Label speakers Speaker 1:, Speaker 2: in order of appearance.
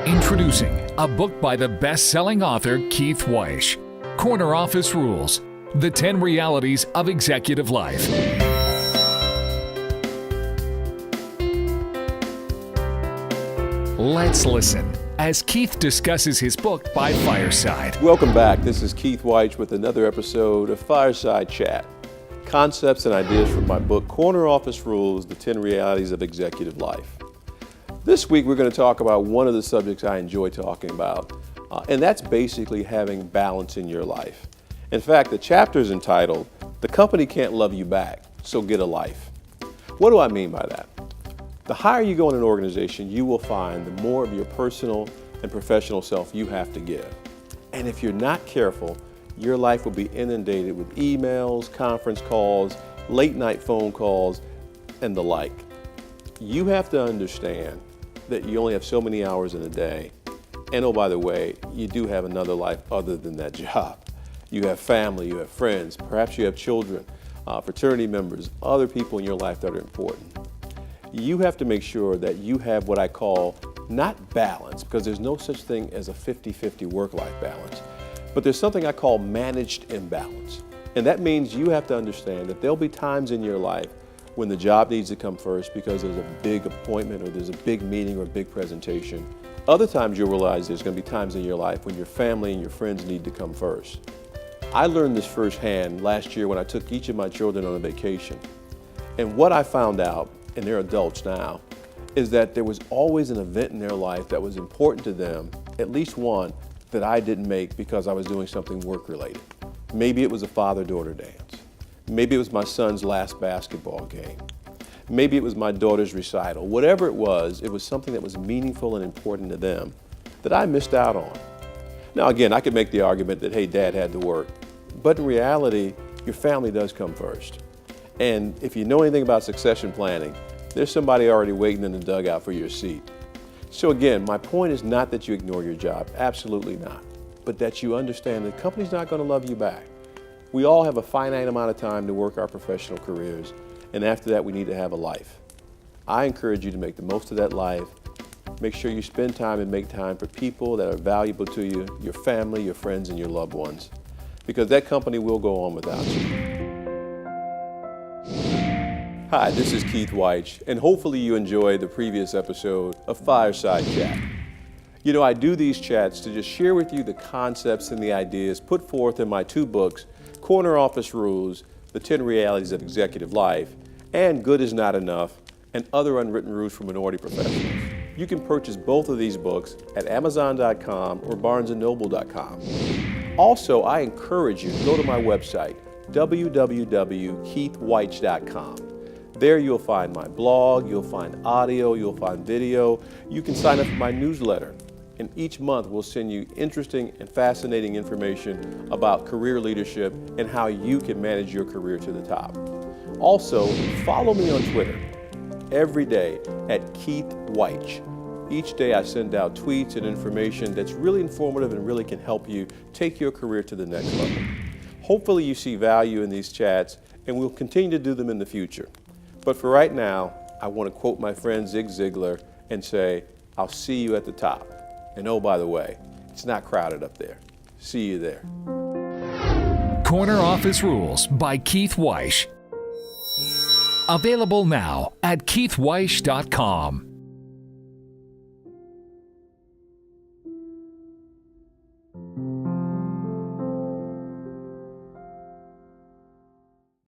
Speaker 1: Introducing a book by the best-selling author Keith Wyche, Corner Office Rules, The 10 Realities of Executive Life. Let's listen as Keith discusses his book by Fireside.
Speaker 2: Welcome back. This is Keith Wyche with another episode of Fireside Chat. Concepts and ideas from my book, Corner Office Rules, The 10 Realities of Executive Life. This week we're going to talk about one of the subjects I enjoy talking about, and that's basically having balance in your life. In fact, the chapter is entitled, The Company Can't Love You Back, So Get a Life. What do I mean by that? The higher you go in an organization, you will find the more of your personal and professional self you have to give. And if you're not careful, your life will be inundated with emails, conference calls, late night phone calls, and the like. You have to understand that you only have so many hours in a day. And oh, by the way, you do have another life other than that job. You have family, you have friends, perhaps you have children, fraternity members, other people in your life that are important. You have to make sure that you have what I call not balance, because there's no such thing as a 50-50 work-life balance, but there's something I call managed imbalance. And that means you have to understand that there'll be times in your life when the job needs to come first because there's a big appointment or there's a big meeting or a big presentation. Other times you'll realize there's going to be times in your life when your family and your friends need to come first. I learned this firsthand last year when I took each of my children on a vacation. And what I found out, and they're adults now, is that there was always an event in their life that was important to them, at least one, that I didn't make because I was doing something work-related. Maybe it was a father-daughter dance. Maybe it was my son's last basketball game. Maybe it was my daughter's recital. Whatever it was something that was meaningful and important to them that I missed out on. Now again, I could make the argument that, hey, Dad had to work. But in reality, your family does come first. And if you know anything about succession planning, there's somebody already waiting in the dugout for your seat. So again, my point is not that you ignore your job, absolutely not, but that you understand the company's not going to love you back. We all have a finite amount of time to work our professional careers, and after that we need to have a life. I encourage you to make the most of that life. Make sure you spend time and make time for people that are valuable to you, your family, your friends, and your loved ones, because that company will go on without you. Hi, this is Keith Wyche, and hopefully you enjoyed the previous episode of Fireside Chat. You know, I do these chats to just share with you the concepts and the ideas put forth in my two books, Corner Office Rules, The 10 Realities of Executive Life, and Good is Not Enough, and Other Unwritten Rules for Minority Professionals. You can purchase both of these books at Amazon.com or BarnesandNoble.com. Also, I encourage you to go to my website, www.keithwyche.com. There you'll find my blog, you'll find audio, you'll find video. You can sign up for my newsletter. And each month we'll send you interesting and fascinating information about career leadership and how you can manage your career to the top. Also, follow me on Twitter every day at Keith Wyche. Each day I send out tweets and information that's really informative and really can help you take your career to the next level. Hopefully you see value in these chats, and we'll continue to do them in the future. But for right now, I want to quote my friend Zig Ziglar and say, I'll see you at the top. And oh, by the way, it's not crowded up there. See you there.
Speaker 1: Corner Office Rules by Keith Wyche. Available now at keithwyche.com.